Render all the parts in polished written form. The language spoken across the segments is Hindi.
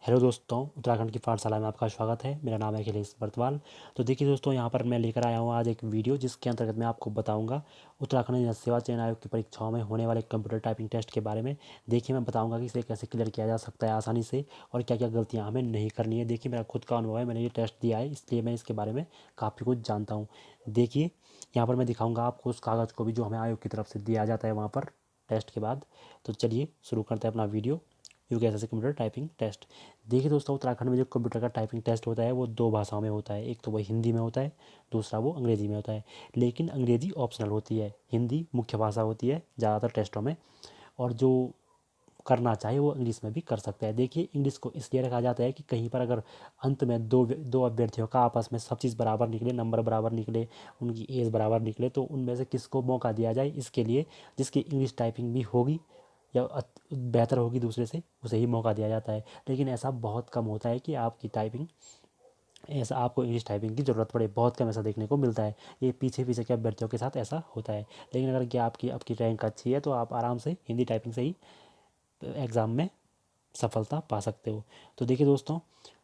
हेलो दोस्तों, उत्तराखंड की पाठशाला में आपका स्वागत है। मेरा नाम है अखिलेश बर्तवाल। तो देखिए दोस्तों, यहाँ पर मैं लेकर आया हूँ आज एक वीडियो जिसके अंतर्गत मैं आपको बताऊंगा उत्तराखंड जन सेवा चयन आयोग की परीक्षाओं में होने वाले कंप्यूटर टाइपिंग टेस्ट के बारे में। देखिए, मैं बताऊंगा कि इसे कैसे क्लियर किया जा सकता है आसानी से और क्या क्या गलतियाँ हमें नहीं करनी है। देखिए, मेरा खुद का अनुभव है, मैंने ये टेस्ट दिया है, इसलिए मैं इसके बारे में काफ़ी कुछ जानता हूँ। देखिए, यहाँ पर मैं दिखाऊँगा आपको उस कागज़ को भी जो हमें आयोग की तरफ से दिया जाता है वहाँ पर टेस्ट के बाद। तो चलिए शुरू करते हैं अपना video. UKSSC computer typing test. देखिए दोस्तों, उत्तराखंड में जो कंप्यूटर का टाइपिंग टेस्ट होता है वो दो भाषाओं में होता है। एक तो वो हिंदी में होता है, दूसरा वो अंग्रेज़ी में होता है। लेकिन अंग्रेज़ी ऑप्शनल होती है, हिंदी मुख्य भाषा होती है ज़्यादातर टेस्टों में। और जो करना चाहे वो इंग्लिश में भी कर सकता है। देखिए, इंग्लिश को इसलिए रखा जाता है कि कहीं पर अगर अंत में दो दो अभ्यर्थियों का आपस में सब चीज़ बराबर निकले, नंबर बराबर निकले, उनकी एज बराबर निकले, तो उनमें से किसको मौका दिया जाए, इसके लिए जिसकी इंग्लिश टाइपिंग भी होगी या बेहतर होगी दूसरे से, उसे ही मौका दिया जाता है। लेकिन ऐसा बहुत कम होता है कि आपकी टाइपिंग ऐसा आपको इंग्लिश टाइपिंग की ज़रूरत पड़े, बहुत कम ऐसा देखने को मिलता है। ये पीछे पीछे के अभ्यर्थियों के साथ ऐसा होता है। लेकिन अगर कि आपकी रैंक अच्छी है तो आप आराम से हिंदी टाइपिंग से ही एग्ज़ाम में सफलता पा सकते हो। तो देखिए दोस्तों,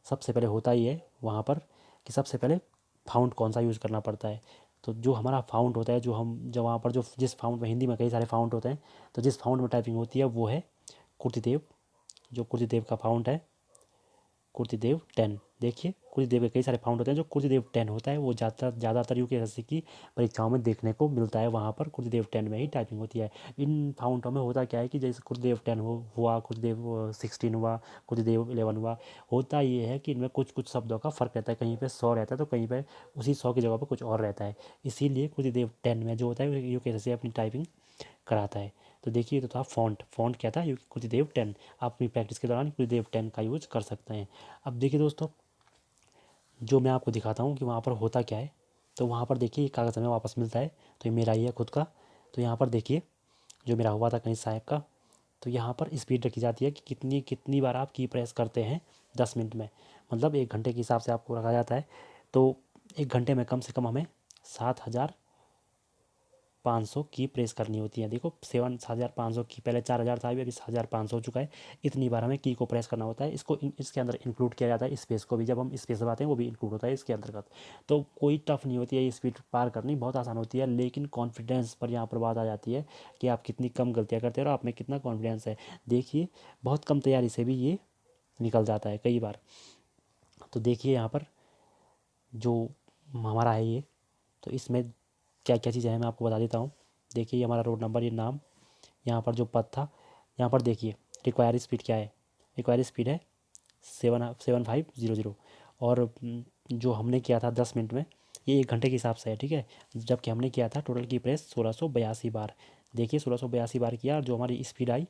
सबसे पहले होता ही है वहाँ पर कि सबसे पहले फ़ॉन्ट कौन सा यूज़ करना पड़ता है। तो जो हमारा फ़ॉन्ट होता है, जो वहाँ पर जो जिस फ़ॉन्ट में, हिंदी में कई सारे फ़ॉन्ट होते हैं, तो जिस फ़ॉन्ट में टाइपिंग होती है वो है कुर्तिदेव। जो कुर्तिदेव का फ़ॉन्ट है, कुर्तिदेव 10। देखिए, कुर्तिदेव के कई सारे फ़ॉन्ट होते हैं, जो कुर्तिदेव 10 होता है वो ज़्यादातर यूपीएससी की परीक्षाओं में देखने को मिलता है। वहाँ पर कुर्तिदेव 10 में ही टाइपिंग होती है। इन फ़ॉन्टों में होता क्या है कि जैसे कुर्तिदेव 10 हुआ, कुर्तिदेव 16 हुआ, कुर्तिदेव 11 हुआ। होता ये है कि इनमें कुछ कुछ शब्दों का फ़र्क रहता है, कहीं पे 100 रहता है तो कहीं पे उसी 100 की जगह पर कुछ और रहता है। इसीलिए कुर्तिदेव 10 में जो होता है यूपीएससी अपनी टाइपिंग कराता है। तो देखिए, तो था फ़ॉन्ट। फ़ॉन्ट क्या था? कुर्तिदेव 10। आप अपनी प्रैक्टिस के दौरान कुर्तिदेव 10 का यूज़ कर सकते हैं। अब देखिए दोस्तों, जो मैं आपको दिखाता हूँ कि वहाँ पर होता क्या है। तो वहाँ पर देखिए, ये कागज़ हमें वापस मिलता है। तो ये मेरा ही है खुद का। तो यहाँ पर देखिए, जो मेरा हुआ था कहीं साहब का, तो यहाँ पर स्पीड रखी जाती है कि कितनी कितनी बार आप की प्रेस करते हैं 10 मिनट में। मतलब 1 घंटे के हिसाब से आपको रखा जाता है। तो 1 घंटे में कम से कम हमें 7,500 की प्रेस करनी होती है। देखो, 7,500 की, पहले 4,000 था, अभी 7,500 हो चुका है। इतनी बार हमें की को प्रेस करना होता है। इसके अंदर इंक्लूड किया जाता है स्पेस को भी। जब हम स्पेस दबाते हैं वो भी इंक्लूड होता है इसके अंतर्गत। तो कोई टफ नहीं होती है ये स्पीड पार करनी, बहुत आसान होती है। लेकिन कॉन्फिडेंस पर यहाँ पर बात आ जाती है कि आप कितनी कम गलतियाँ करते हैं और आप में कितना कॉन्फिडेंस है। देखिए, बहुत कम तैयारी से भी ये निकल जाता है कई बार। तो देखिए, यहाँ पर जो हमारा है ये, तो इसमें क्या क्या चीज़ें हैं मैं आपको बता देता हूँ। देखिए, ये हमारा रोड नंबर, ये नाम, यहाँ पर जो पद था, यहाँ पर देखिए रिक्वायर स्पीड क्या है। रिक्वायर स्पीड है 7,500। और जो हमने किया था 10 मिनट में, ये 1 घंटे के हिसाब से है, ठीक है। जबकि हमने किया था टोटल की प्रेस 1682 बार। देखिए, 1682 बार किया और जो हमारी स्पीड आई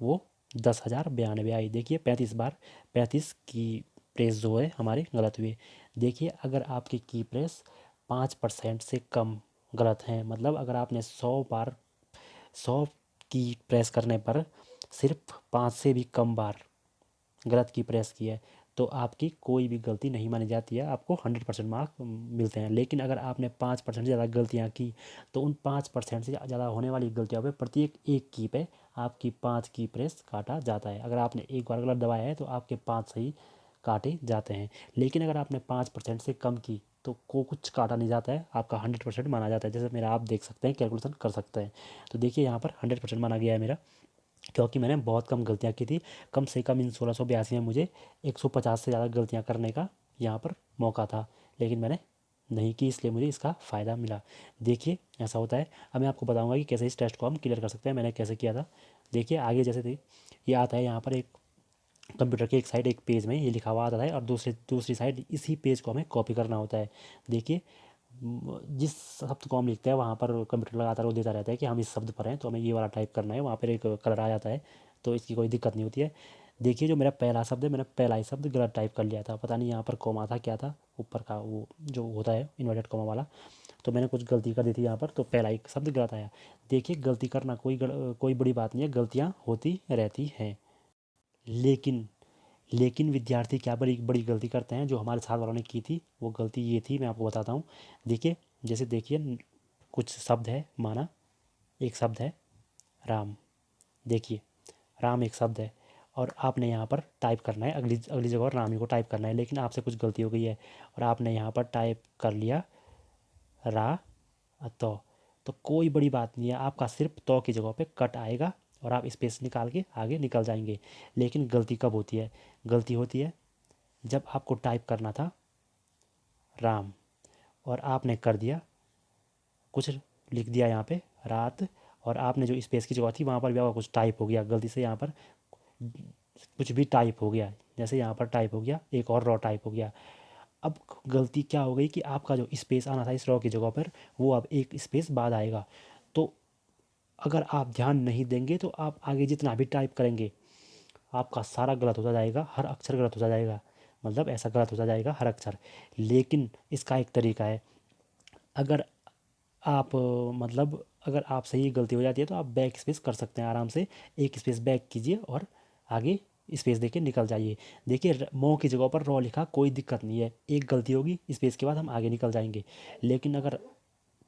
वो 10,092 आई। देखिए, 35 बार, 35 की प्रेस जो है हमारे गलत हुए। देखिए, अगर आपकी की प्रेस 5% से कम गलत है, मतलब अगर आपने 100 बार, 100 की प्रेस करने पर सिर्फ 5 से भी कम बार गलत की प्रेस की है, तो आपकी कोई भी गलती नहीं मानी जाती है, आपको 100% मार्क मिलते हैं। लेकिन अगर आपने 5% से ज़्यादा गलतियाँ की, तो उन 5% से ज़्यादा होने वाली गलतियों पे प्रत्येक एक की पे आपकी 5 की प्रेस काटा जाता है। अगर आपने एक बार गलत दबाया है तो आपके 5 सही काटे जाते हैं। लेकिन अगर आपने 5% से कम की तो को कुछ काटा नहीं जाता है, आपका 100% माना जाता है। जैसे मेरा आप देख सकते हैं, कैलकुलेशन कर सकते हैं। तो देखिए, यहाँ पर 100% माना गया है मेरा, क्योंकि मैंने बहुत कम गलतियाँ की थी। कम से कम इन 1682 में मुझे 150 से ज़्यादा गलतियाँ करने का यहाँ पर मौका था, लेकिन मैंने नहीं की, इसलिए मुझे इसका फ़ायदा मिला। देखिए, ऐसा होता है। अब मैं आपको बताऊंगा कि कैसे इस टेस्ट को हम क्लियर कर सकते हैं, मैंने कैसे किया था। देखिए, आगे जैसे थे, ये आता है यहाँ पर एक कंप्यूटर के एक साइड, एक पेज में ये लिखा हुआ आता है और दूसरी साइड इसी पेज को हमें कॉपी करना होता है। देखिए, जिस शब्द को हम लिखते हैं वहाँ पर कंप्यूटर लगातार वो देता रहता है कि हम इस शब्द पर हैं, तो हमें ये वाला टाइप करना है। वहाँ पर एक कलर आ जाता है, तो इसकी कोई दिक्कत नहीं होती है। देखिए, जो मेरा पहला शब्द है, मैंने पहला ही शब्द गलत टाइप कर लिया था। पता नहीं यहाँ पर कोमा था क्या था, ऊपर का वो जो होता है इन्वर्टेड कोमा वाला, तो मैंने कुछ गलती कर दी थी यहाँ पर, तो पहला ही शब्द गलत आया। देखिए, गलती करना कोई बड़ी बात नहीं है, गलतियाँ होती रहती हैं। लेकिन लेकिन विद्यार्थी क्या बड़ी बड़ी गलती करते हैं, जो हमारे साथ वालों ने की थी। वो गलती ये थी, मैं आपको बताता हूँ। देखिए, जैसे देखिए, कुछ शब्द है, माना एक शब्द है राम। देखिए, राम एक शब्द है और आपने यहाँ पर टाइप करना है अगली अगली जगह और रामी को टाइप करना है, लेकिन आपसे कुछ गलती हो गई है और आपने यहाँ पर टाइप कर लिया रा तो कोई बड़ी बात नहीं है, आपका सिर्फ तो की जगह पे कट आएगा और आप स्पेस निकाल के आगे निकल जाएंगे। लेकिन गलती कब होती है? गलती होती है जब आपको टाइप करना था राम और आपने कर दिया कुछ, लिख दिया यहाँ पे रात, और आपने जो स्पेस की जगह थी वहाँ पर भी आपका कुछ टाइप हो गया गलती से, यहाँ पर कुछ भी टाइप हो गया, जैसे यहाँ पर टाइप हो गया एक और रॉ टाइप हो गया। अब गलती क्या हो गई कि आपका जो स्पेस आना था इस रॉ की जगह पर वो अब एक स्पेस बाद आएगा। तो अगर आप ध्यान नहीं देंगे तो आप आगे जितना भी टाइप करेंगे आपका सारा गलत होता जाएगा, हर अक्षर गलत होता जाएगा, मतलब ऐसा गलत होता जाएगा हर अक्षर। लेकिन इसका एक तरीका है, अगर आप मतलब अगर आप सही गलती हो जाती है तो आप बैक स्पेस कर सकते हैं आराम से, एक स्पेस बैक कीजिए और आगे स्पेस देके निकल जाइए। देखिए मो की जगह पर रॉ लिखा, कोई दिक्कत नहीं है, एक गलती होगी स्पेस के बाद हम आगे निकल जाएंगे। लेकिन अगर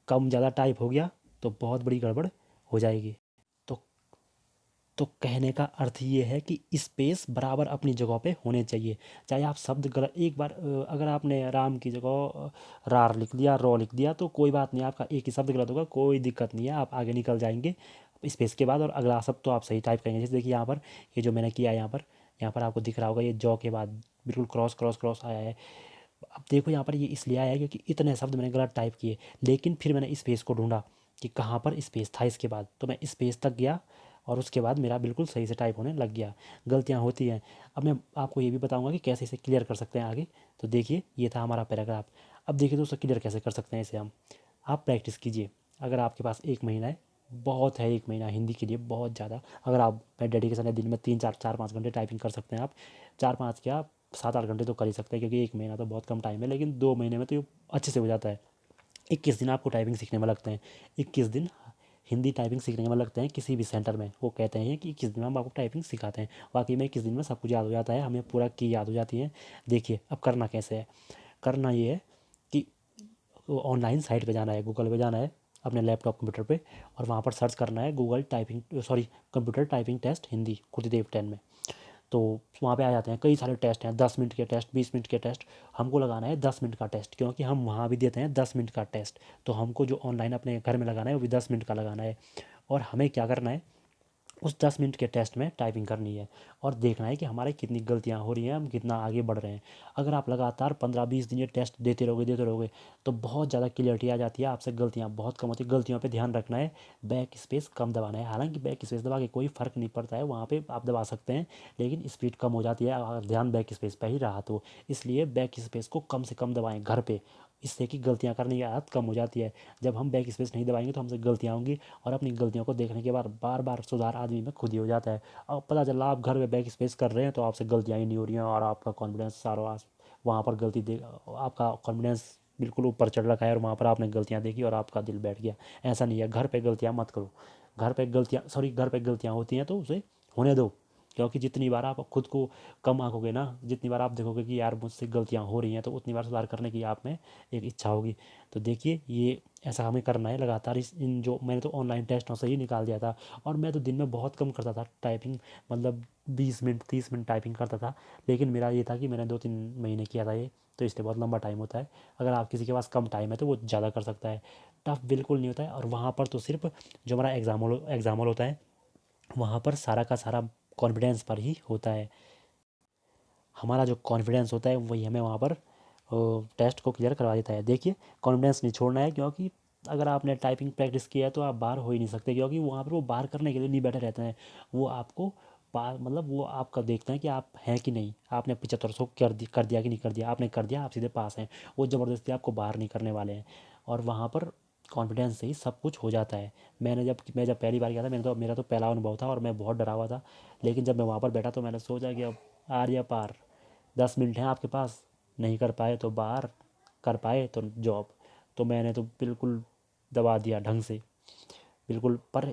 कम ज़्यादा टाइप हो गया तो बहुत बड़ी गड़बड़ हो जाएगी। तो तो कहने का अर्थ ये है कि स्पेस बराबर अपनी जगह पे होने चाहिए। चाहे आप शब्द गलत एक बार अगर आपने राम की जगह रार लिख दिया, रॉ लिख दिया, तो कोई बात नहीं, आपका एक ही शब्द गलत होगा, कोई दिक्कत नहीं है, आप आगे निकल जाएंगे स्पेस के बाद और अगला शब्द तो आप सही टाइप करेंगे। जैसे देखिए यहाँ पर ये जो मैंने किया है यहाँ पर आपको दिख रहा होगा ये जॉ के बाद बिल्कुल क्रॉस क्रॉस क्रॉस आया है। अब देखो यहाँ पर ये इसलिए आया है क्योंकि इतने शब्द मैंने गलत टाइप किए, लेकिन फिर मैंने स्पेस को ढूंढा कि कहाँ पर स्पेस था इसके बाद, तो मैं स्पेस तक गया और उसके बाद मेरा बिल्कुल सही से टाइप होने लग गया। गलतियाँ होती हैं। अब मैं आपको ये भी बताऊंगा कि कैसे इसे क्लियर कर सकते हैं आगे। तो देखिए ये था हमारा पैराग्राफ। अब देखिए दोस्तों क्लियर कैसे कर सकते हैं इसे हम। आप प्रैक्टिस कीजिए, अगर आपके पास एक महीना है, बहुत है एक महीना हिंदी के लिए बहुत ज़्यादा। अगर आप डेडिकेशन है दिन में 3 4 4 5 घंटे टाइपिंग कर सकते हैं आप, 4 5 क्या 7 8 घंटे तो कर ही सकते हैं, क्योंकि एक महीना तो बहुत कम टाइम है, लेकिन 2 महीने में तो ये अच्छे से हो जाता है। 21 दिन आपको टाइपिंग सीखने में लगते हैं, 21 दिन हिंदी टाइपिंग सीखने में लगते हैं किसी भी सेंटर में। वो कहते हैं कि 21 दिन में हम आपको टाइपिंग सिखाते हैं, वाकई में 21 दिन में सब कुछ याद हो जाता है, हमें पूरा की याद हो जाती है। देखिए अब करना कैसे है। करना ये है कि ऑनलाइन साइट पे जाना है, गूगल पे जाना है अपने लैपटॉप कंप्यूटर पे, और वहाँ पर सर्च करना है Google typing sorry computer typing test Hindi Gurudev 10 में। तो वहाँ पे आ जाते हैं कई सारे टेस्ट हैं, 10 मिनट के टेस्ट, 20 मिनट के टेस्ट। हमको लगाना है 10 मिनट का टेस्ट, क्योंकि हम वहाँ भी देते हैं 10 मिनट का टेस्ट। तो हमको जो ऑनलाइन अपने घर में लगाना है वो भी 10 मिनट का लगाना है। और हमें क्या करना है, उस 10 मिनट के टेस्ट में टाइपिंग करनी है और देखना है कि हमारे कितनी गलतियाँ हो रही हैं, हम कितना आगे बढ़ रहे हैं। अगर आप लगातार 15 20 दिन ये टेस्ट देते रहोगे तो बहुत ज़्यादा क्लियरिटी आ जाती है, आपसे गलतियाँ बहुत कम होती है। गलतियों पे ध्यान रखना है, बैक स्पेस कम दबाना है। हालांकि बैक स्पेस दबा के कोई फ़र्क नहीं पड़ता है, वहाँ पे आप दबा सकते हैं, लेकिन स्पीड कम हो जाती है अगर ध्यान बैक स्पेस पर ही रहा तो। इसलिए बैक स्पेस को कम से कम दबाएँ घर पर, इससे कि गलतियाँ करने की आदत कम हो जाती है। जब हम बैक स्पेस नहीं दबाएंगे तो हमसे गलतियाँ होंगी, और अपनी गलतियों को देखने के बाद बार बार सुधार आदमी में खुद ही हो जाता है। अब पता चला आप घर में बैक स्पेस कर रहे हैं तो आपसे गलतियाँ ही नहीं हो रही हैं, और आपका कॉन्फिडेंस सारा वहाँ पर गलती दे, आपका कॉन्फिडेंस बिल्कुल ऊपर चढ़ रखा है और वहाँ पर आपने गलतियाँ देखी और आपका दिल बैठ गया। ऐसा नहीं है, घर पे गलतियाँ मत करो। घर पे गलतियाँ होती हैं तो उसे होने दो, क्योंकि जितनी बार आप खुद को कम आंकोगे ना, जितनी बार आप देखोगे कि यार मुझसे गलतियाँ हो रही हैं, तो उतनी बार सुधार करने की आप में एक इच्छा होगी। तो देखिए ये ऐसा हमें करना है लगातार। इस इन जो मैंने तो ऑनलाइन टेस्टों से ही निकाल दिया था, और मैं तो दिन में बहुत कम करता था टाइपिंग, मतलब 20 मिनट 30 मिनट टाइपिंग करता था। लेकिन मेरा ये था कि मैंने 2 3 महीने किया था ये, तो इसलिए बहुत लंबा टाइम होता है। अगर आप किसी के पास कम टाइम है तो वो ज़्यादा कर सकता है, टफ बिल्कुल नहीं होता है। और वहाँ पर तो सिर्फ जो हमारा एग्जाम होता है वहाँ पर सारा का सारा कॉन्फिडेंस पर ही होता है। हमारा जो कॉन्फिडेंस होता है वही हमें वहाँ पर टेस्ट को क्लियर करवा देता है। देखिए कॉन्फिडेंस नहीं छोड़ना है, क्योंकि अगर आपने टाइपिंग प्रैक्टिस किया है तो आप बाहर हो ही नहीं सकते, क्योंकि वहाँ पर वो बाहर करने के लिए नहीं बैठे रहते हैं। वो आपको बाहर मतलब वो आपका देखते हैं कि आप हैं कि नहीं, आपने 7500 कर दिया कि नहीं कर दिया, आपने कर दिया आप सीधे पास हैं। वो ज़बरदस्ती आपको बाहर नहीं करने वाले हैं, और वहाँ पर कॉन्फिडेंस से ही सब कुछ हो जाता है। मैं जब पहली बार गया था, मेरा तो पहला अनुभव था और मैं बहुत डरा हुआ था। लेकिन जब मैं वहाँ पर बैठा तो मैंने सोचा कि अब आर्या पार, 10 मिनट हैं आपके पास, नहीं कर पाए तो बाहर, कर पाए तो जॉब। तो मैंने तो बिल्कुल दबा दिया ढंग से, बिल्कुल। पर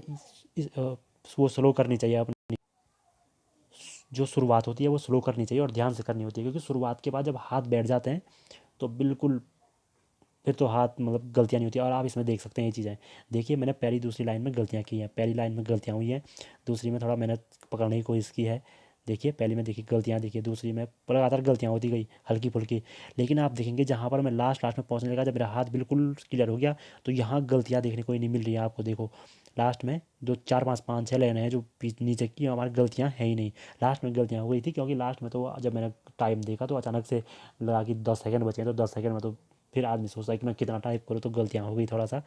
वो स्लो करनी चाहिए अपनी, जो शुरुआत होती है वो स्लो करनी चाहिए और ध्यान से करनी होती है, क्योंकि शुरुआत के बाद जब हाथ बैठ जाते हैं तो बिल्कुल फिर तो हाथ मतलब गलतियाँ नहीं होती। और आप इसमें देख सकते हैं ये चीज़ें। देखिए मैंने पहली दूसरी लाइन में गलतियाँ की हैं, पहली लाइन में गलतियाँ हुई हैं, दूसरी में थोड़ा मैंने पकड़ने की कोशिश की है, देखिए पहले में देखिए गलतियाँ, देखिए दूसरी में लगातार गलतियाँ होती गई हल्की फुल्की, लेकिन आप देखेंगे जहाँ पर मैं लास्ट लास्ट में पहुँचने लगा, जब मेरा हाथ बिल्कुल क्लियर हो गया, तो यहाँ गलतियाँ देखने को ही नहीं मिल रही है आपको। देखो लास्ट में जो 4 5 5 6 लाइन है जो नीचे की, हमारी गलतियाँ है ही नहीं। लास्ट में गलतियाँ हो गई थी, क्योंकि लास्ट में तो जब मैंने टाइम देखा तो अचानक से लगा कि 10 सेकंड बचे हैं, तो 10 सेकंड में तो फिर आदमी सोचता है कि मैं कितना टाइप करूँ, तो गलतियाँ हो गई थोड़ा सा।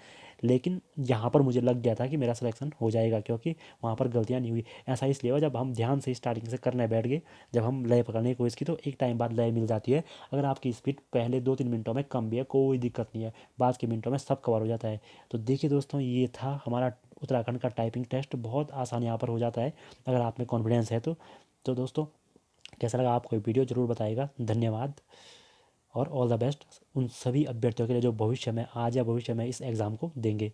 लेकिन यहाँ पर मुझे लग गया था कि मेरा सिलेक्शन हो जाएगा, क्योंकि वहाँ पर गलतियाँ नहीं हुई। ऐसा इसलिए हुआ, जब हम ध्यान से स्टार्टिंग से करने बैठ गए, जब हम लय पकड़ने की कोशिश की, तो एक टाइम बाद लय मिल जाती है। अगर आपकी स्पीड पहले 2 3 मिनटों में कम भी है, कोई दिक्कत नहीं है, बाद के मिनटों में सब कवर हो जाता है। तो देखिए दोस्तों, ये था हमारा उत्तराखंड का टाइपिंग टेस्ट। बहुत आसान यहाँ पर हो जाता है अगर आप में कॉन्फिडेंस है तो दोस्तों, कैसा लगा आपको ये वीडियो ज़रूर बताइएगा। धन्यवाद और ऑल द बेस्ट उन सभी अभ्यर्थियों के लिए जो भविष्य में, आज या भविष्य में इस एग्ज़ाम को देंगे।